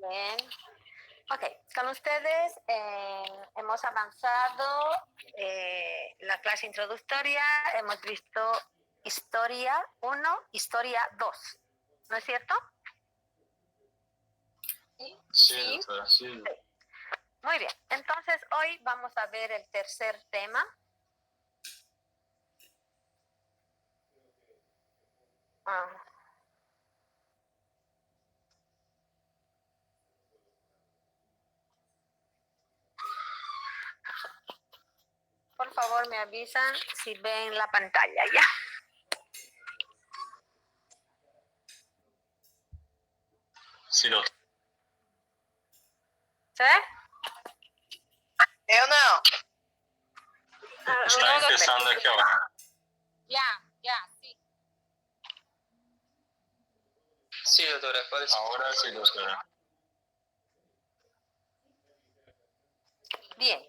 Bien. Ok, con ustedes hemos avanzado la clase introductoria, hemos visto historia 1, historia 2, ¿no es cierto? Sí, doctora, sí. Sí. Muy bien, entonces hoy vamos a ver el tercer tema. Por favor, me avisan si ven la pantalla ya. Sí, doctora. ¿Sí? Eu não. Está empezando aquí ahora. Ya, sí. Sí, doctora, pode ser. Ahora sí, doctora. Bien.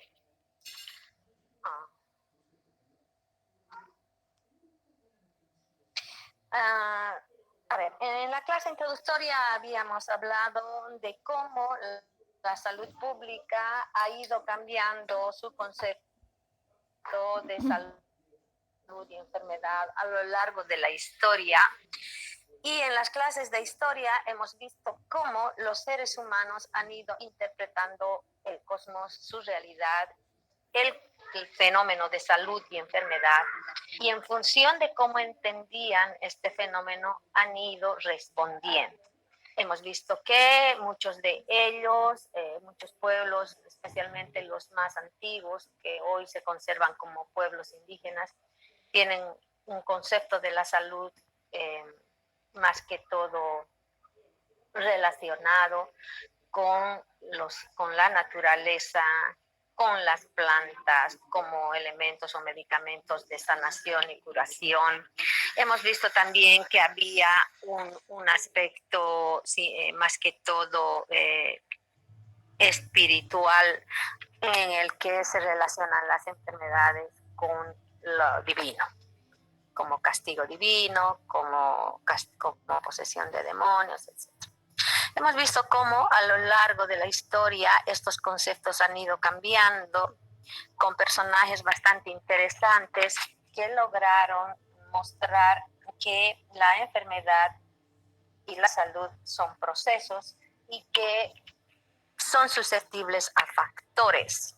A ver, en la clase introductoria habíamos hablado de cómo la salud pública ha ido cambiando su concepto de salud y enfermedad a lo largo de la historia. Y en las clases de historia hemos visto cómo los seres humanos han ido interpretando el cosmos, su realidad, el fenómeno de salud y enfermedad, y en función de cómo entendían este fenómeno han ido respondiendo. Hemos visto que muchos de ellos, muchos pueblos, especialmente los más antiguos, que hoy se conservan como pueblos indígenas, tienen un concepto de la salud más que todo relacionado con la naturaleza, con las plantas como elementos o medicamentos de sanación y curación. Hemos visto también que había un aspecto más que todo espiritual en el que se relacionan las enfermedades con lo divino, como castigo divino, como posesión de demonios, etc. Hemos visto cómo a lo largo de la historia estos conceptos han ido cambiando con personajes bastante interesantes que lograron mostrar que la enfermedad y la salud son procesos y que son susceptibles a factores,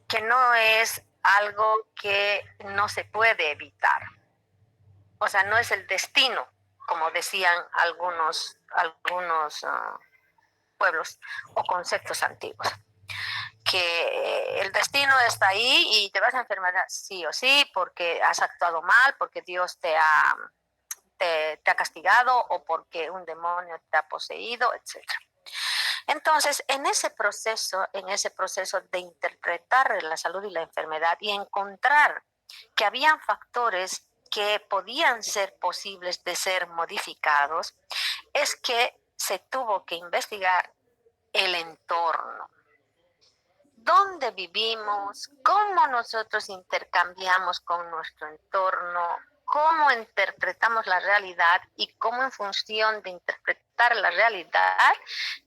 que no es algo que no se puede evitar. O sea, no es el destino, como decían algunos pueblos o conceptos antiguos, que el destino está ahí y te vas a enfermar sí o sí porque has actuado mal, porque Dios te ha castigado o porque un demonio te ha poseído, etc. Entonces, en ese proceso de interpretar la salud y la enfermedad y encontrar que habían factores que podían ser posibles de ser modificados, es que se tuvo que investigar el entorno. ¿Dónde vivimos? ¿Cómo nosotros intercambiamos con nuestro entorno? ¿Cómo interpretamos la realidad? Y cómo en función de interpretar la realidad,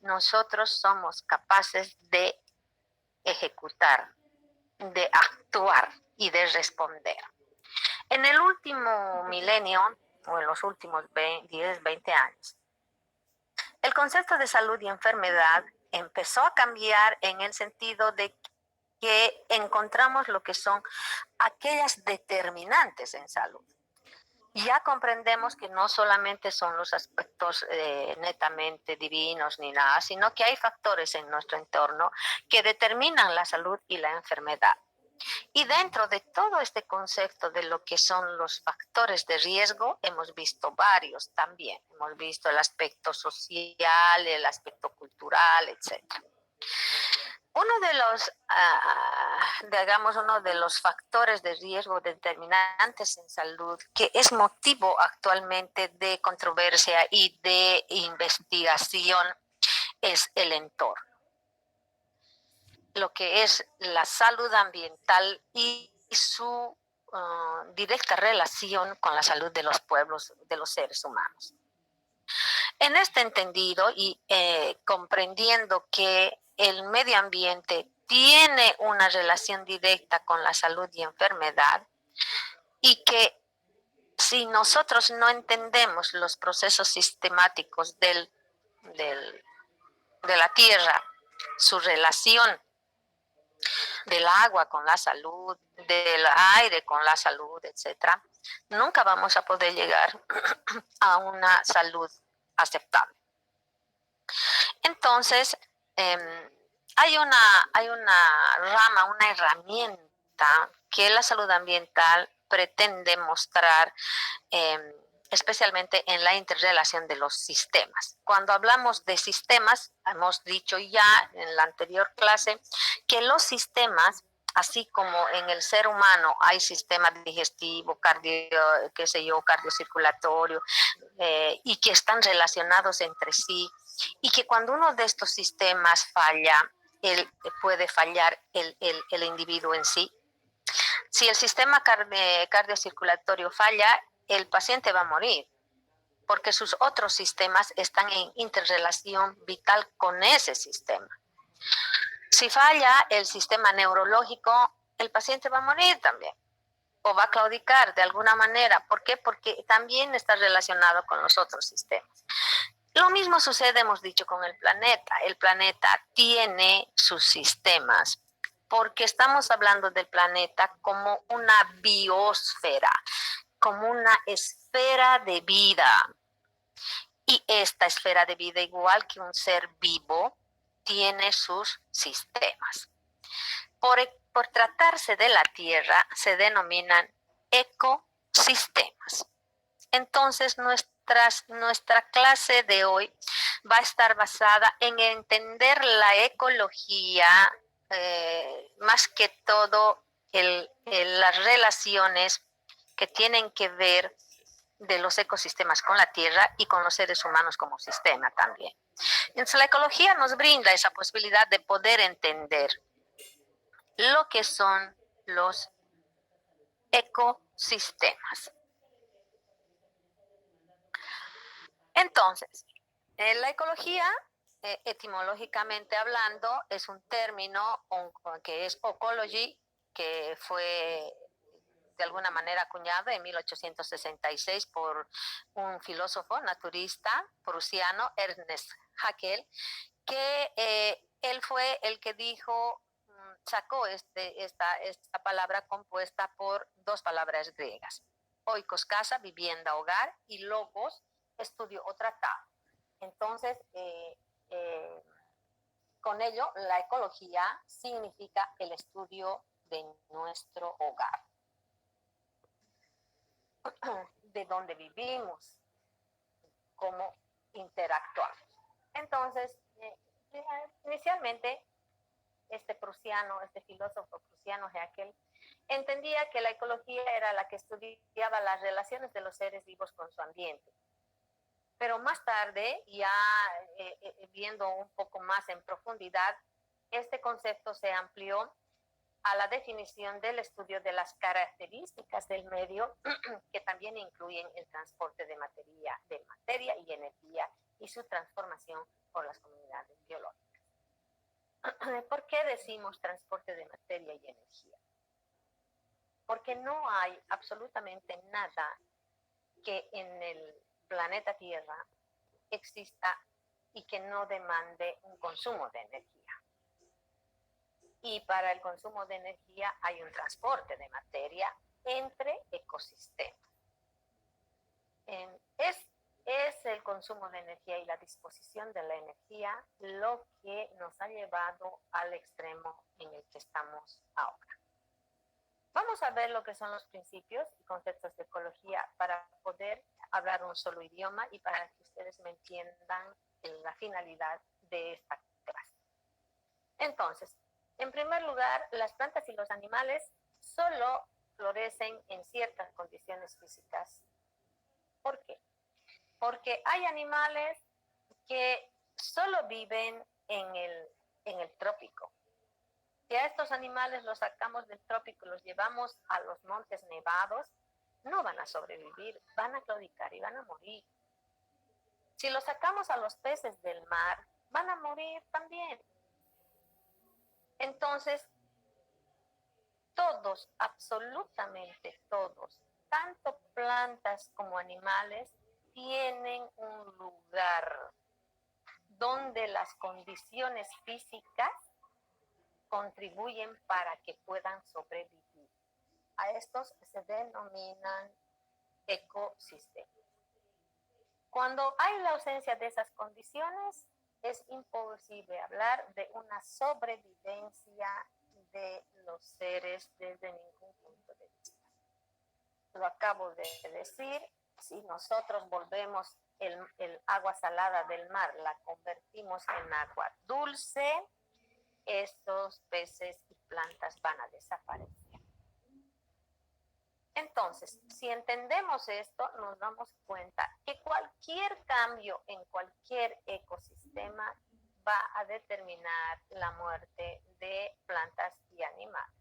nosotros somos capaces de ejecutar, de actuar y de responder. En el último milenio, o en los últimos 10, 20 años, el concepto de salud y enfermedad empezó a cambiar en el sentido de que encontramos lo que son aquellas determinantes en salud. Ya comprendemos que no solamente son los aspectos netamente divinos ni nada, sino que hay factores en nuestro entorno que determinan la salud y la enfermedad. Y dentro de todo este concepto de lo que son los factores de riesgo, hemos visto varios también. Hemos visto el aspecto social, el aspecto cultural, etc. Uno de los factores de riesgo determinantes en salud que es motivo actualmente de controversia y de investigación es el entorno. Lo que es la salud ambiental y su directa relación con la salud de los pueblos, de los seres humanos. En este entendido y comprendiendo que el medio ambiente tiene una relación directa con la salud y enfermedad, y que si nosotros no entendemos los procesos sistemáticos de la tierra, su relación del agua con la salud, del aire con la salud, etcétera, nunca vamos a poder llegar a una salud aceptable. Entonces, hay una rama, una herramienta que la salud ambiental pretende mostrar, especialmente en la interrelación de los sistemas. Cuando hablamos de sistemas, hemos dicho ya en la anterior clase que los sistemas, así como en el ser humano hay sistema digestivo, cardiocirculatorio, y que están relacionados entre sí, y que cuando uno de estos sistemas falla, puede fallar el individuo en sí. Si el sistema cardiocirculatorio falla, el paciente va a morir, porque sus otros sistemas están en interrelación vital con ese sistema. Si falla el sistema neurológico, el paciente va a morir también, o va a claudicar de alguna manera. ¿Por qué? Porque también está relacionado con los otros sistemas. Lo mismo sucede, hemos dicho, con el planeta. El planeta tiene sus sistemas, porque estamos hablando del planeta como una biosfera, como una esfera de vida. Y esta esfera de vida, igual que un ser vivo, tiene sus sistemas. Por tratarse de la Tierra, se denominan ecosistemas. Entonces, nuestra clase de hoy va a estar basada en entender la ecología, más que todo las relaciones que tienen que ver de los ecosistemas con la Tierra y con los seres humanos como sistema también. Entonces, la ecología nos brinda esa posibilidad de poder entender lo que son los ecosistemas. Entonces, la ecología, etimológicamente hablando, es un término que es ecology, que fue de alguna manera acuñado en 1866 por un filósofo naturista prusiano, Ernest Haeckel, que él fue el que sacó esta palabra compuesta por dos palabras griegas: oikos, casa, vivienda, hogar, y logos, estudio o tratado. Entonces, con ello, la ecología significa el estudio de nuestro hogar, de dónde vivimos, cómo interactuamos. Entonces, inicialmente, este filósofo prusiano Haeckel entendía que la ecología era la que estudiaba las relaciones de los seres vivos con su ambiente. Pero más tarde, ya viendo un poco más en profundidad, este concepto se amplió a la definición del estudio de las características del medio, que también incluyen el transporte de materia y energía y su transformación por las comunidades biológicas. ¿Por qué decimos transporte de materia y energía? Porque no hay absolutamente nada que en el planeta Tierra exista y que no demande un consumo de energía. Y para el consumo de energía hay un transporte de materia entre ecosistemas. Es el consumo de energía y la disposición de la energía lo que nos ha llevado al extremo en el que estamos ahora. Vamos a ver lo que son los principios y conceptos de ecología para poder hablar un solo idioma y para que ustedes me entiendan la finalidad de esta clase. Entonces, en primer lugar, las plantas y los animales solo florecen en ciertas condiciones físicas. ¿Por qué? Porque hay animales que solo viven en el trópico. Si a estos animales los sacamos del trópico y los llevamos a los montes nevados, no van a sobrevivir, van a claudicar y van a morir. Si lo sacamos a los peces del mar, van a morir también. Entonces, todos, absolutamente todos, tanto plantas como animales, tienen un lugar donde las condiciones físicas contribuyen para que puedan sobrevivir. A estos se denominan ecosistemas. Cuando hay la ausencia de esas condiciones, es imposible hablar de una sobrevivencia de los seres desde ningún punto de vista. Lo acabo de decir, si nosotros volvemos el agua salada del mar, la convertimos en agua dulce, estos peces y plantas van a desaparecer. Entonces, si entendemos esto, nos damos cuenta que cualquier cambio en cualquier ecosistema va a determinar la muerte de plantas y animales.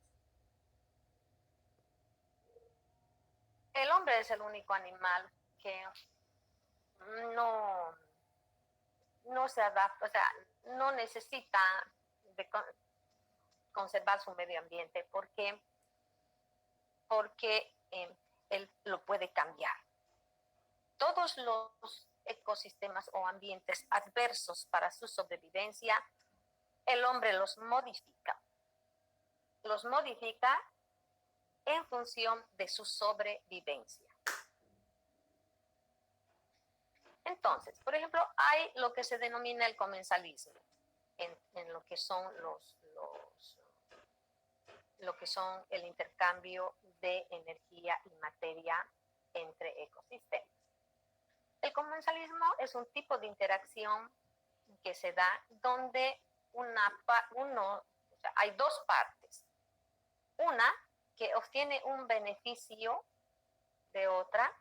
El hombre es el único animal que no se adapta, o sea, no necesita de conservar su medio ambiente porque él lo puede cambiar. Todos los ecosistemas o ambientes adversos para su sobrevivencia, el hombre los modifica. Los modifica en función de su sobrevivencia. Entonces, por ejemplo, hay lo que se denomina el comensalismo, en lo que son lo que son el intercambio de energía y materia entre ecosistemas. El comensalismo es un tipo de interacción que se da donde hay dos partes. Una que obtiene un beneficio de otra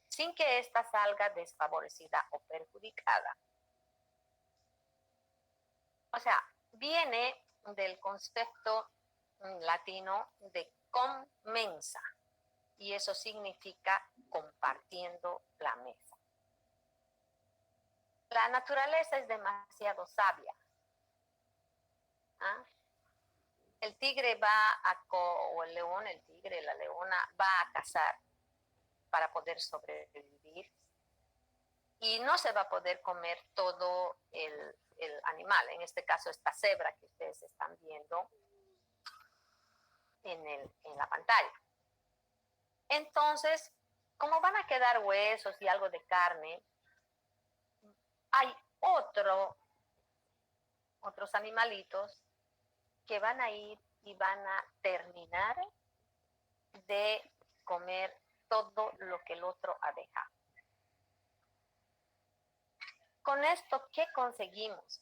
sin que ésta salga desfavorecida o perjudicada. O sea, viene del concepto latino de comensa, y eso significa compartiendo la mesa. La naturaleza es demasiado sabia. ¿Ah? El tigre o el león, el tigre, la leona, va a cazar para poder sobrevivir y no se va a poder comer todo el animal. En este caso, esta cebra que ustedes están viendo en la pantalla. Entonces, como van a quedar huesos y algo de carne, hay otros animalitos que van a ir y van a terminar de comer todo lo que el otro ha dejado. Con esto, ¿qué conseguimos?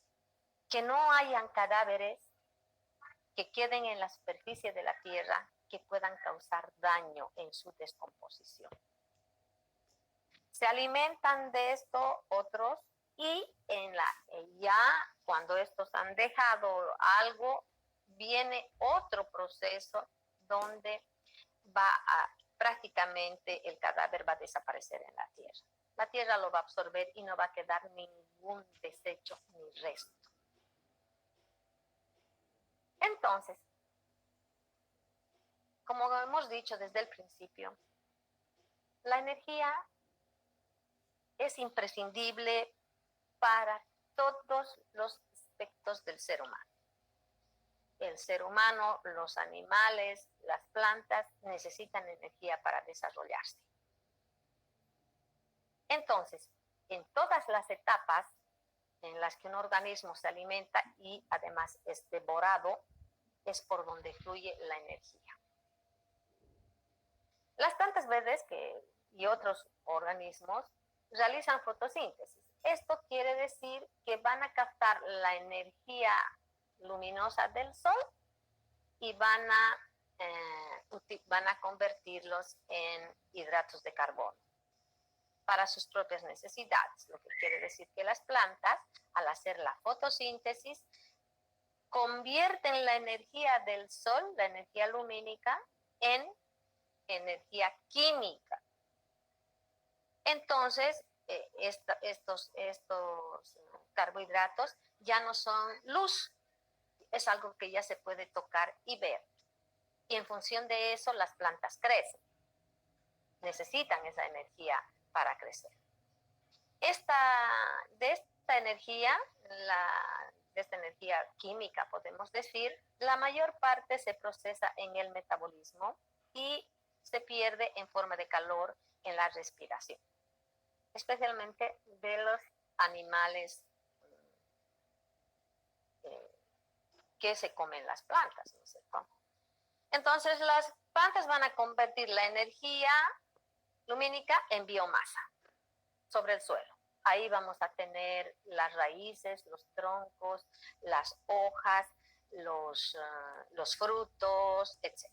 Que no hayan cadáveres que queden en la superficie de la tierra que puedan causar daño en su descomposición. Se alimentan de esto otros y ya cuando estos han dejado algo, viene otro proceso donde prácticamente el cadáver va a desaparecer en la tierra. La tierra lo va a absorber y no va a quedar ningún desecho ni resto. Entonces, como hemos dicho desde el principio, la energía es imprescindible para todos los aspectos del ser humano. El ser humano, los animales, las plantas necesitan energía para desarrollarse. Entonces, en todas las etapas en las que un organismo se alimenta y además es devorado, es por donde fluye la energía. Las plantas verdes y otros organismos realizan fotosíntesis. Esto quiere decir que van a captar la energía luminosa del sol y van a convertirlos en hidratos de carbono para sus propias necesidades, lo que quiere decir que las plantas, al hacer la fotosíntesis, convierten la energía del sol, la energía lumínica, en energía química. Entonces, estos carbohidratos ya no son luz, es algo que ya se puede tocar y ver. Y en función de eso las plantas crecen, necesitan esa energía para crecer. De esta energía, de esta energía química, podemos decir, la mayor parte se procesa en el metabolismo y se pierde en forma de calor en la respiración, especialmente de los animales que se comen las plantas, ¿no es cierto? Entonces, las plantas van a convertir la energía lumínica en biomasa sobre el suelo. Ahí vamos a tener las raíces, los troncos, las hojas, los frutos, etc.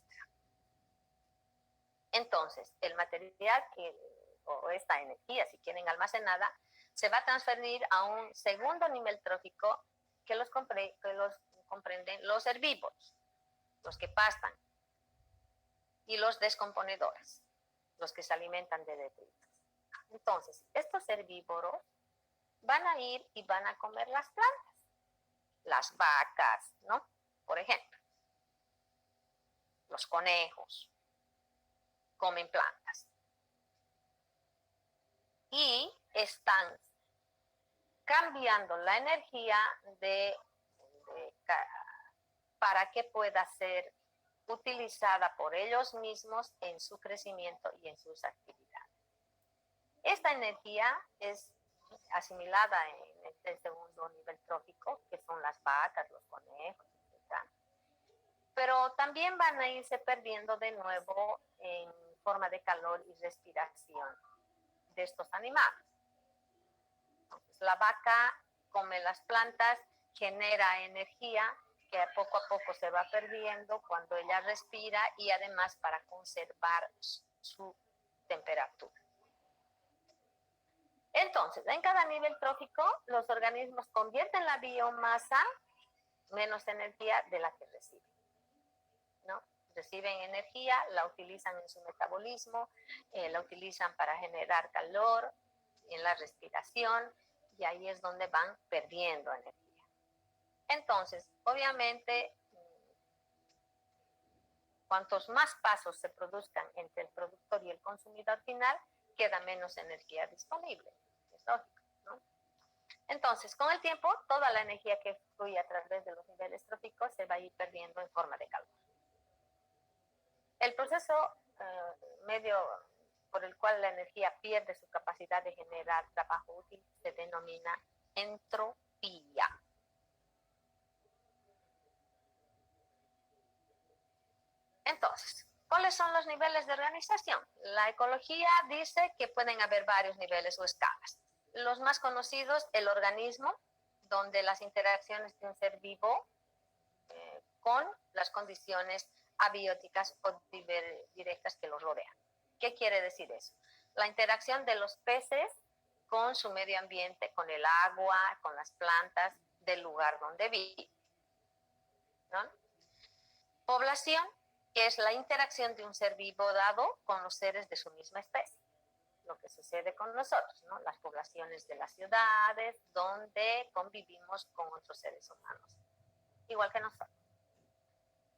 Entonces, el material o esta energía, si quieren almacenada, se va a transferir a un segundo nivel trófico que los comprenden los herbívoros, los que pastan, y los descomponedores, los que se alimentan de detritos. Entonces, estos herbívoros van a ir y van a comer las plantas, las vacas, ¿no? Por ejemplo, los conejos comen plantas y están cambiando la energía para que pueda ser utilizada por ellos mismos en su crecimiento y en sus actividades. Esta energía es asimilada en este segundo nivel trófico, que son las vacas, los conejos, etc. Pero también van a irse perdiendo de nuevo en forma de calor y respiración de estos animales. Entonces, la vaca come las plantas, genera energía que poco a poco se va perdiendo cuando ella respira y además para conservar su temperatura. Entonces, en cada nivel trófico, los organismos convierten la biomasa menos energía de la que reciben, ¿no? Reciben energía, la utilizan en su metabolismo, la utilizan para generar calor, en la respiración, y ahí es donde van perdiendo energía. Entonces, obviamente, cuantos más pasos se produzcan entre el productor y el consumidor final, queda menos energía disponible. Es lógico, ¿no? Entonces, con el tiempo, toda la energía que fluye a través de los niveles tróficos se va a ir perdiendo en forma de calor. El proceso medio por el cual la energía pierde su capacidad de generar trabajo útil se denomina entropía. Entonces, ¿cuáles son los niveles de organización? La ecología dice que pueden haber varios niveles o escalas. Los más conocidos, el organismo, donde las interacciones de un ser vivo con las condiciones abióticas o directas que los rodean. ¿Qué quiere decir eso? La interacción de los peces con su medio ambiente, con el agua, con las plantas del lugar donde viven, ¿no? Población, que es la interacción de un ser vivo dado con los seres de su misma especie. Lo que sucede con nosotros, ¿no? Las poblaciones de las ciudades, donde convivimos con otros seres humanos, igual que nosotros.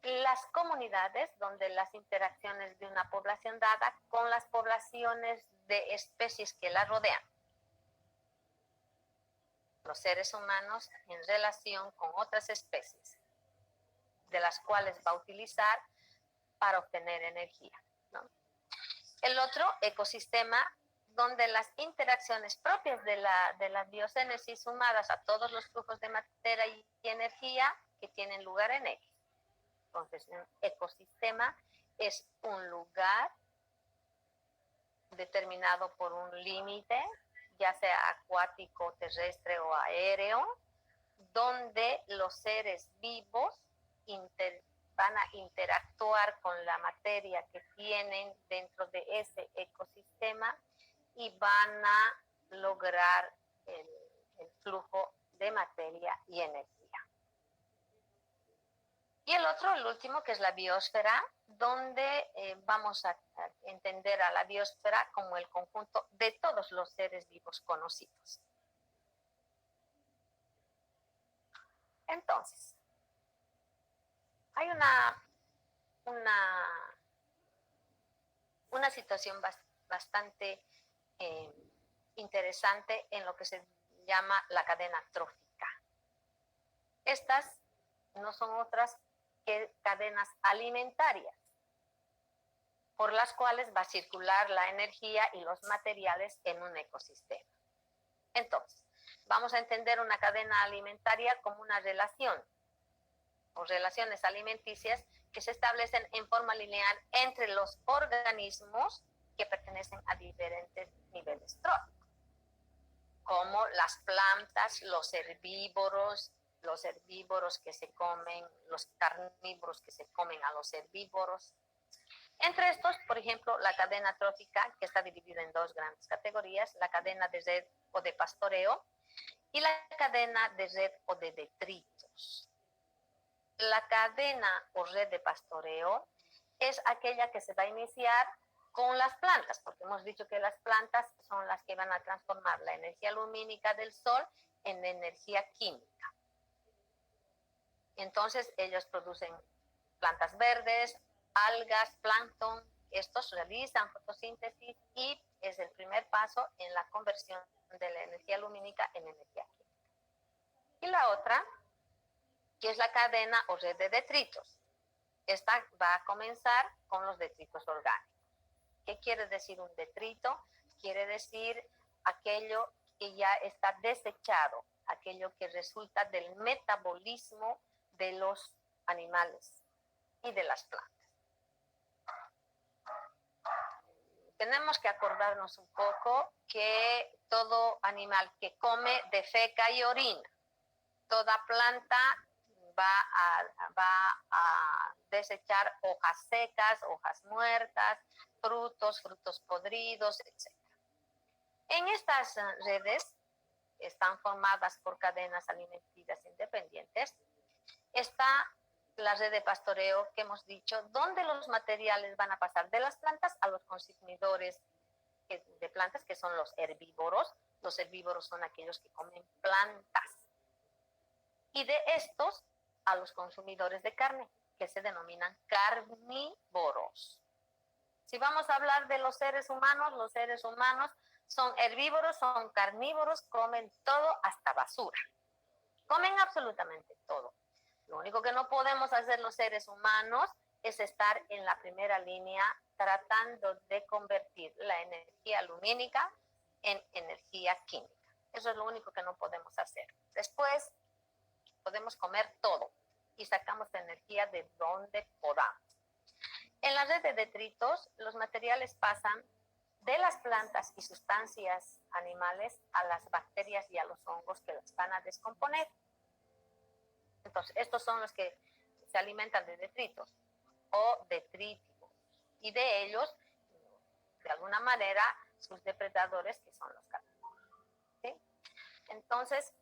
Las comunidades, donde las interacciones de una población dada con las poblaciones de especies que la rodean. Los seres humanos en relación con otras especies, de las cuales va a utilizar para obtener energía, ¿no? El otro, ecosistema, donde las interacciones propias de la biocénesis sumadas a todos los flujos de materia y energía que tienen lugar en él. Entonces, un ecosistema es un lugar determinado por un límite, ya sea acuático, terrestre o aéreo, donde los seres vivos van a interactuar con la materia que tienen dentro de ese ecosistema y van a lograr el flujo de materia y energía. Y el otro, el último, que es la biosfera, donde vamos a entender a la biosfera como el conjunto de todos los seres vivos conocidos. Entonces, hay una situación bastante interesante en lo que se llama la cadena trófica. Estas no son otras que cadenas alimentarias, por las cuales va a circular la energía y los materiales en un ecosistema. Entonces, vamos a entender una cadena alimentaria como una relación o relaciones alimenticias que se establecen en forma lineal entre los organismos que pertenecen a diferentes niveles tróficos, como las plantas, los herbívoros que se comen, los carnívoros que se comen a los herbívoros. Entre estos, por ejemplo, la cadena trófica, que está dividida en dos grandes categorías, la cadena de red o de pastoreo y la cadena de red o de detritos. La cadena o red de pastoreo es aquella que se va a iniciar con las plantas, porque hemos dicho que las plantas son las que van a transformar la energía lumínica del sol en energía química. Entonces, ellos producen plantas verdes, algas, plancton. Estos realizan fotosíntesis y es el primer paso en la conversión de la energía lumínica en energía química. Y la otra, que es la cadena o red de detritos. Esta va a comenzar con los detritos orgánicos. ¿Qué quiere decir un detrito? Quiere decir aquello que ya está desechado, aquello que resulta del metabolismo de los animales y de las plantas. Tenemos que acordarnos un poco que todo animal que come defeca y orina. Toda planta va a desechar hojas secas, hojas muertas, frutos podridos, etc. En estas redes están formadas por cadenas alimenticias independientes. Está la red de pastoreo que hemos dicho, donde los materiales van a pasar de las plantas a los consumidores de plantas, que son los herbívoros. Los herbívoros son aquellos que comen plantas. Y de estos a los consumidores de carne, que se denominan carnívoros. Si vamos a hablar de los seres humanos son herbívoros, son carnívoros, comen todo hasta basura. Comen absolutamente todo. Lo único que no podemos hacer los seres humanos es estar en la primera línea tratando de convertir la energía lumínica en energía química. Eso es lo único que no podemos hacer. Después podemos comer todo y sacamos la energía de donde podamos. En la red de detritos, los materiales pasan de las plantas y sustancias animales a las bacterias y a los hongos que las van a descomponer. Entonces, estos son los que se alimentan de detritos o detríticos. Y de ellos, de alguna manera, sus depredadores, que son los carnívoros. ¿Sí? Entonces,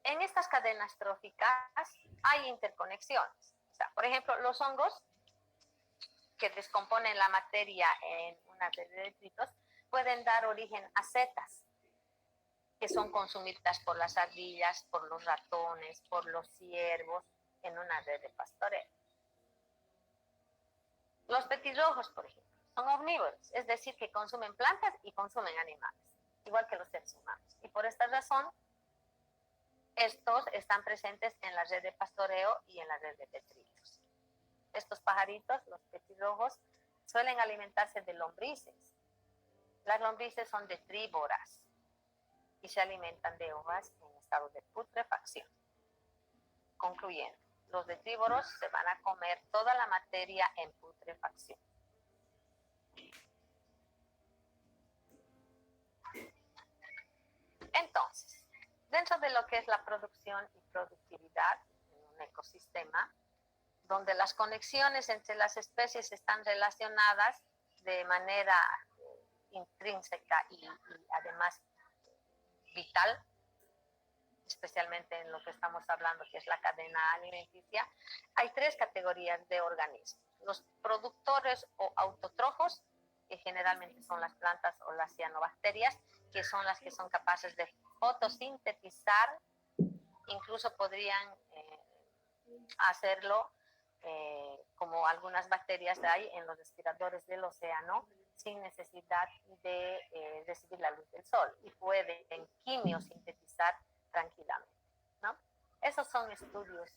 en estas cadenas tróficas hay interconexiones. O sea, por ejemplo, los hongos que descomponen la materia en una red de detritos pueden dar origen a setas que son consumidas por las ardillas, por los ratones, por los ciervos en una red de pastoreo. Los petirrojos, por ejemplo, son omnívoros, es decir, que consumen plantas y consumen animales, igual que los seres humanos. Y por esta razón, estos están presentes en la red de pastoreo y en la red de detritos. Estos pajaritos, los petirrojos, suelen alimentarse de lombrices. Las lombrices son detrívoras y se alimentan de hojas en estado de putrefacción. Concluyendo, los detrívoros se van a comer toda la materia en putrefacción. Entonces, dentro de lo que es la producción y productividad en un ecosistema, donde las conexiones entre las especies están relacionadas de manera intrínseca y además vital, especialmente en lo que estamos hablando, que es la cadena alimenticia, hay 3 categorías de organismos. Los productores o autótrofos, que generalmente son las plantas o las cianobacterias, que son las que son capaces de fotosintetizar, incluso podrían hacerlo como algunas bacterias hay en los respiradores del océano, sin necesidad de recibir la luz del sol, y pueden quimiosintetizar tranquilamente, ¿no? Esos son estudios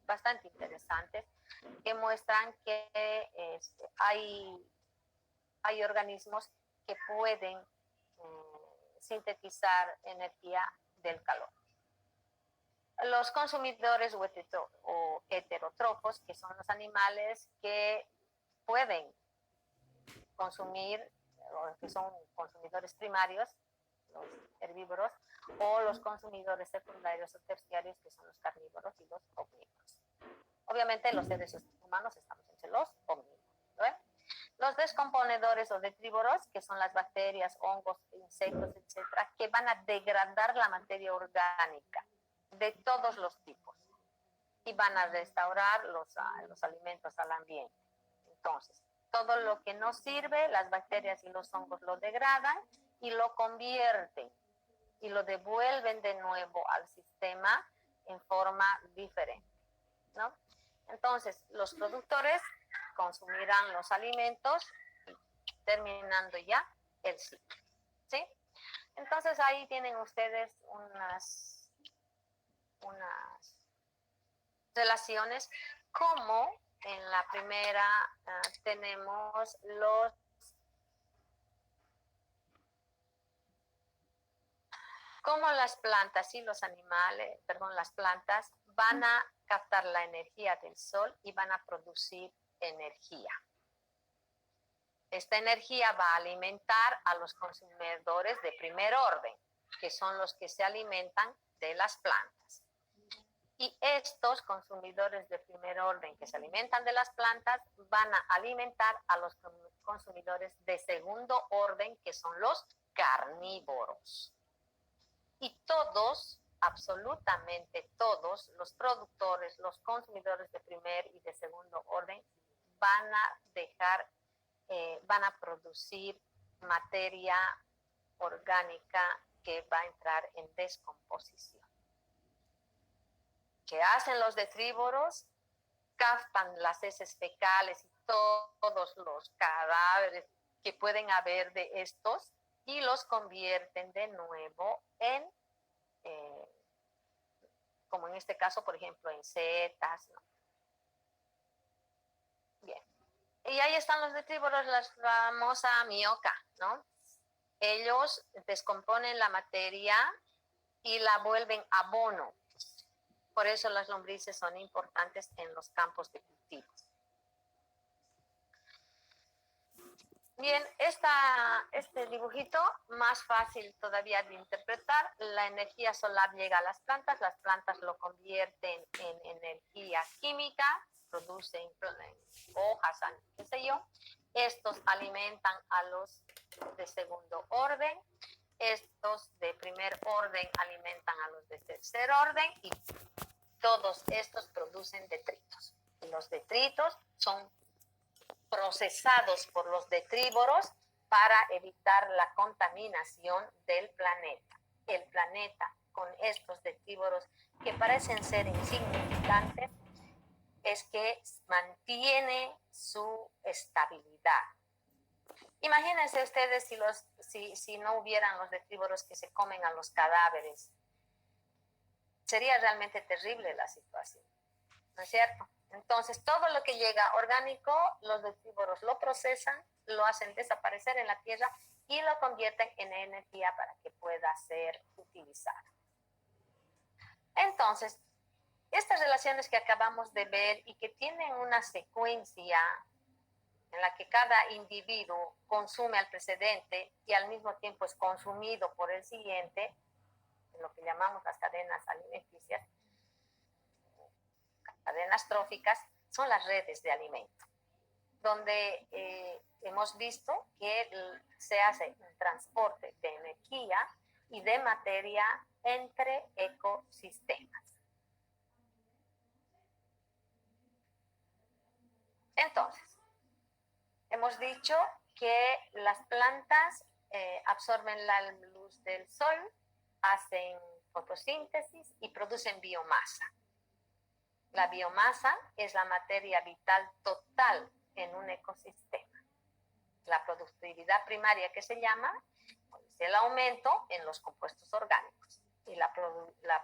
bastante interesantes que muestran que hay organismos que pueden sintetizar energía del calor. Los consumidores o heterótrofos, que son los animales que pueden consumir, o que son consumidores primarios, los herbívoros, o los consumidores secundarios o terciarios, que son los carnívoros y los omnívoros. Obviamente los seres humanos estamos entre los omnívoros, ¿no? Los descomponedores o detrívoros, que son las bacterias, hongos, insectos, etcétera, que van a degradar la materia orgánica de todos los tipos y van a restaurar los alimentos al ambiente. Entonces, todo lo que no sirve, las bacterias y los hongos lo degradan y lo convierten y lo devuelven de nuevo al sistema en forma diferente, ¿no? Entonces, los productores consumirán los alimentos, terminando ya el ciclo, ¿sí? Entonces, ahí tienen ustedes unas relaciones, como en la primera tenemos cómo las plantas y los animales, las plantas van a captar la energía del sol y van a producir energía. Esta energía va a alimentar a los consumidores de primer orden, que son los que se alimentan de las plantas. Y estos consumidores de primer orden que se alimentan de las plantas van a alimentar a los consumidores de segundo orden, que son los carnívoros. Y todos, absolutamente todos, los productores, los consumidores de primer y de segundo orden van a producir materia orgánica que va a entrar en descomposición. ¿Qué hacen los detrívoros? Captan las heces fecales y todos los cadáveres que pueden haber de estos y los convierten de nuevo en, como en este caso, por ejemplo, en setas, ¿no? Bien. Y ahí están los detrívoros, la famosa mioca, ¿no? Ellos descomponen la materia y la vuelven abono. Por eso las lombrices son importantes en los campos de cultivos. Bien, este dibujito, más fácil todavía de interpretar. La energía solar llega a las plantas lo convierten en energía química, producen hojas, qué sé yo. Estos alimentan a los de segundo orden, estos de primer orden alimentan a los de tercer orden y todos estos producen detritos. Y los detritos son procesados por los detrívoros para evitar la contaminación del planeta. El planeta, con estos detrívoros que parecen ser insignificantes, es que mantiene su estabilidad. Imagínense ustedes si no hubieran los detrívoros que se comen a los cadáveres. Sería realmente terrible la situación, ¿no es cierto? Entonces, todo lo que llega orgánico, los detrívoros lo procesan, lo hacen desaparecer en la tierra y lo convierten en energía para que pueda ser utilizada. Entonces, estas relaciones que acabamos de ver y que tienen una secuencia en la que cada individuo consume al precedente y al mismo tiempo es consumido por el siguiente, en lo que llamamos las cadenas alimenticias, cadenas tróficas, son las redes de alimento, donde hemos visto que se hace un transporte de energía y de materia entre ecosistemas. Entonces, hemos dicho que las plantas absorben la luz del sol, hacen fotosíntesis y producen biomasa. La biomasa es la materia vital total en un ecosistema. La productividad primaria, que se llama, es el aumento en los compuestos orgánicos. Y la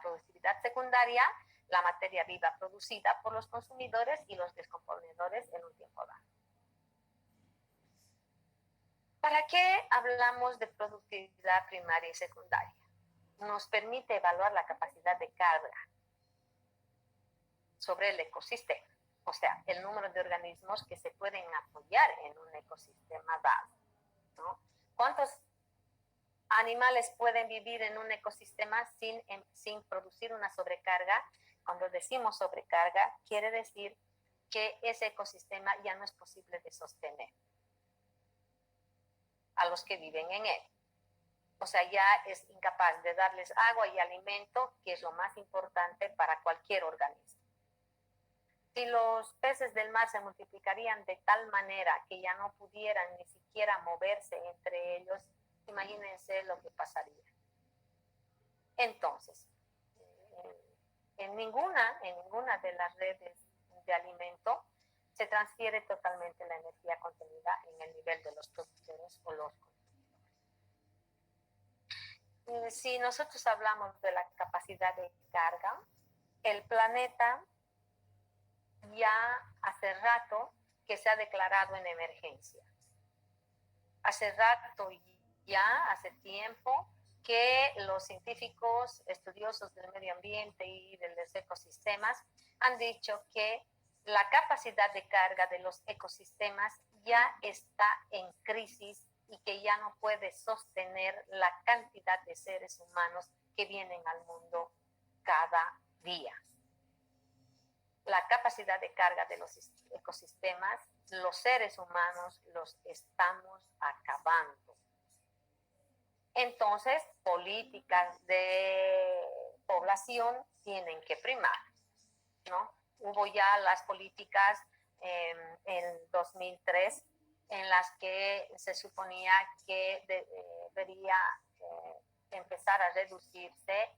productividad secundaria, la materia viva producida por los consumidores y los descomponedores en un tiempo dado. ¿Para qué hablamos de productividad primaria y secundaria? Nos permite evaluar la capacidad de carga sobre el ecosistema, o sea, el número de organismos que se pueden apoyar en un ecosistema dado, ¿no? ¿Cuántos animales pueden vivir en un ecosistema sin producir una sobrecarga? Cuando decimos sobrecarga, quiere decir que ese ecosistema ya no es posible de sostener a los que viven en él. O sea, ya es incapaz de darles agua y alimento, que es lo más importante para cualquier organismo. Si los peces del mar se multiplicarían de tal manera que ya no pudieran ni siquiera moverse entre ellos, imagínense lo que pasaría. Entonces, en ninguna de las redes de alimento se transfiere totalmente la energía contenida en el nivel de los productores o los consumidores. Si nosotros hablamos de la capacidad de carga, el planeta ya hace rato que se ha declarado en emergencia. Hace rato ya, hace tiempo, que los científicos estudiosos del medio ambiente y de los ecosistemas han dicho que la capacidad de carga de los ecosistemas ya está en crisis y que ya no puede sostener la cantidad de seres humanos que vienen al mundo cada día. La capacidad de carga de los ecosistemas, los seres humanos los estamos acabando. Entonces, políticas de población tienen que primar, ¿no? Hubo ya las políticas en 2003 en las que se suponía que debería empezar a reducirse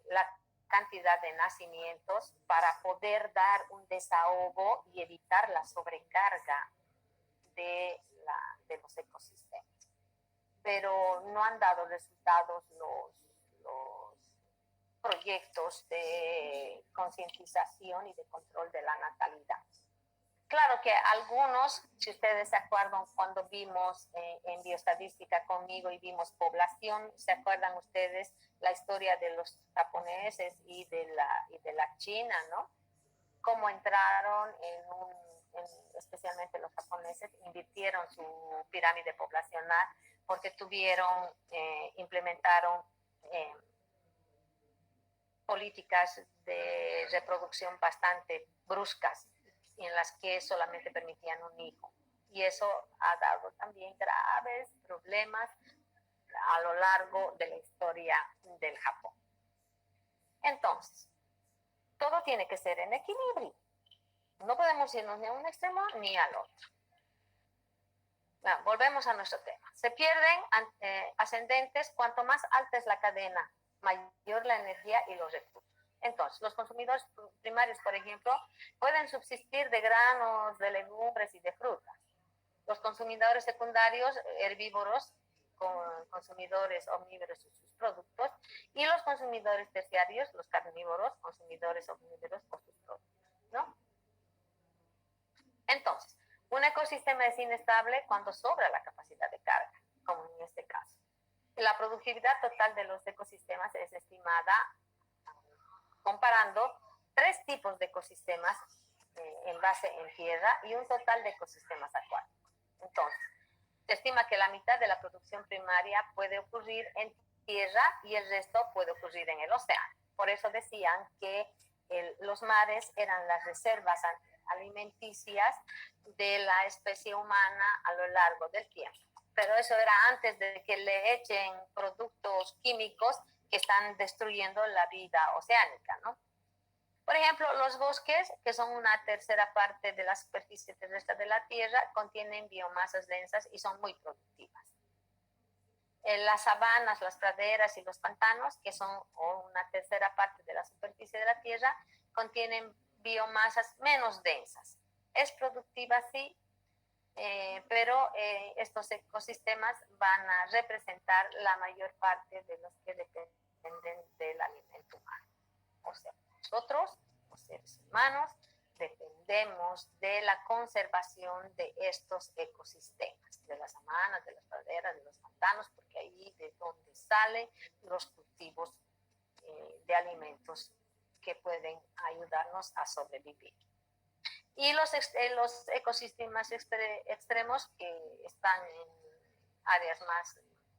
la cantidad de nacimientos para poder dar un desahogo y evitar la sobrecarga de los ecosistemas. Pero no han dado resultados los proyectos de concientización y de control de la natalidad. Claro que algunos, si ustedes se acuerdan cuando vimos en bioestadística conmigo y vimos población, ¿se acuerdan ustedes la historia de los japoneses y de la China, ¿no? Cómo entraron especialmente los japoneses, invirtieron su pirámide poblacional porque implementaron políticas de reproducción bastante bruscas en las que solamente permitían un hijo. Y eso ha dado también graves problemas a lo largo de la historia del Japón. Entonces, todo tiene que ser en equilibrio. No podemos irnos ni a un extremo ni al otro. Bueno, volvemos a nuestro tema. Se pierden ascendentes cuanto más alta es la cadena, mayor la energía y los recursos. Entonces, los consumidores primarios, por ejemplo, pueden subsistir de granos, de legumbres y de frutas. Los consumidores secundarios, herbívoros, consumidores omnívoros y sus productos, y los consumidores terciarios, los carnívoros, consumidores omnívoros o sus productos, ¿no? Entonces, un ecosistema es inestable cuando sobra la capacidad de carga, como en este caso. La productividad total de los ecosistemas es estimada comparando 3 tipos de ecosistemas en base en tierra y un total de ecosistemas acuáticos. Entonces, se estima que la mitad de la producción primaria puede ocurrir en tierra y el resto puede ocurrir en el océano. Por eso decían que los mares eran las reservas alimenticias de la especie humana a lo largo del tiempo. Pero eso era antes de que le echen productos químicos que están destruyendo la vida oceánica, ¿no? Por ejemplo, los bosques, que son una tercera parte de la superficie terrestre de la Tierra, contienen biomasas densas y son muy productivas. Las sabanas, las praderas y los pantanos, que son una tercera parte de la superficie de la Tierra, contienen biomasas menos densas. Es productiva, sí, pero estos ecosistemas van a representar la mayor parte de los que dependen del alimento humano. O sea, nosotros, los seres humanos, dependemos de la conservación de estos ecosistemas, de las sabanas, de las praderas, de los pantanos, porque ahí es donde salen los cultivos de alimentos que pueden ayudarnos a sobrevivir. Y los ecosistemas extremos que están en áreas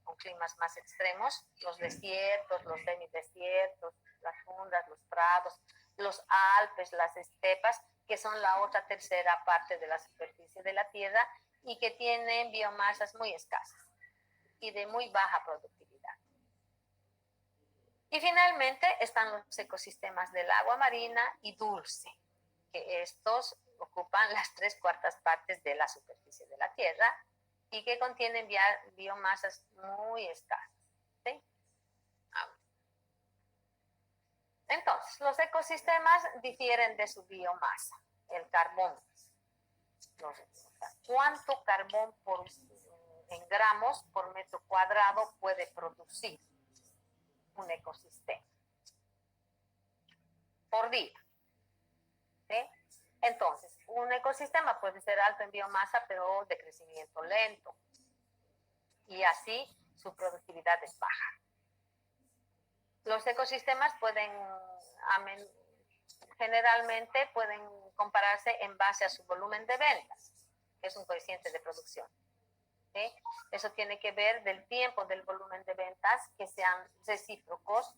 con climas más extremos, los desiertos, los semidesiertos, las tundras, los prados, los Alpes, las estepas, que son la otra tercera parte de la superficie de la Tierra y que tienen biomasas muy escasas y de muy baja productividad. Y finalmente están los ecosistemas del agua marina y dulce, que estos ocupan las 3/4 partes de la superficie de la Tierra y que contienen biomasas muy escasas. ¿Sí? Entonces, los ecosistemas difieren de su biomasa, el carbón. ¿Cuánto carbón en gramos por metro cuadrado puede producir un ecosistema por día? ¿Sí? Entonces, un ecosistema puede ser alto en biomasa, pero de crecimiento lento. Y así su productividad es baja. Los ecosistemas generalmente pueden compararse en base a su volumen de ventas, que es un coeficiente de producción. ¿Sí? Eso tiene que ver del tiempo del volumen de ventas, que sean recíprocos.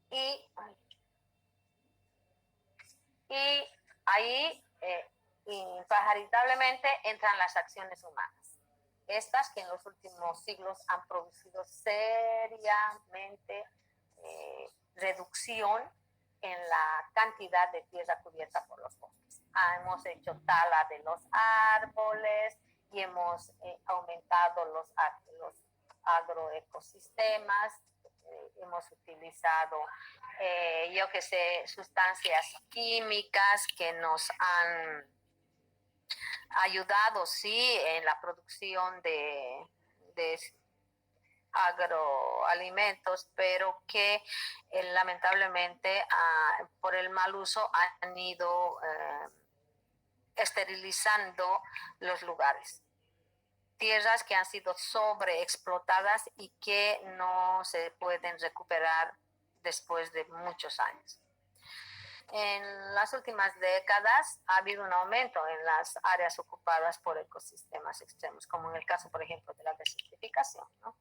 Y ahí impaaritablemente entran las acciones humanas. Estas que en los últimos siglos han producido seriamente reducción en la cantidad de tierra cubierta por los bosques. Hemos hecho tala de los árboles y hemos aumentado los agroecosistemas, hemos utilizado, sustancias químicas que nos han ayudado, sí, en la producción de agroalimentos, pero que lamentablemente por el mal uso han ido esterilizando los lugares. Tierras que han sido sobreexplotadas y que no se pueden recuperar después de muchos años. En las últimas décadas ha habido un aumento en las áreas ocupadas por ecosistemas extremos, como en el caso, por ejemplo, de la desertificación, ¿no?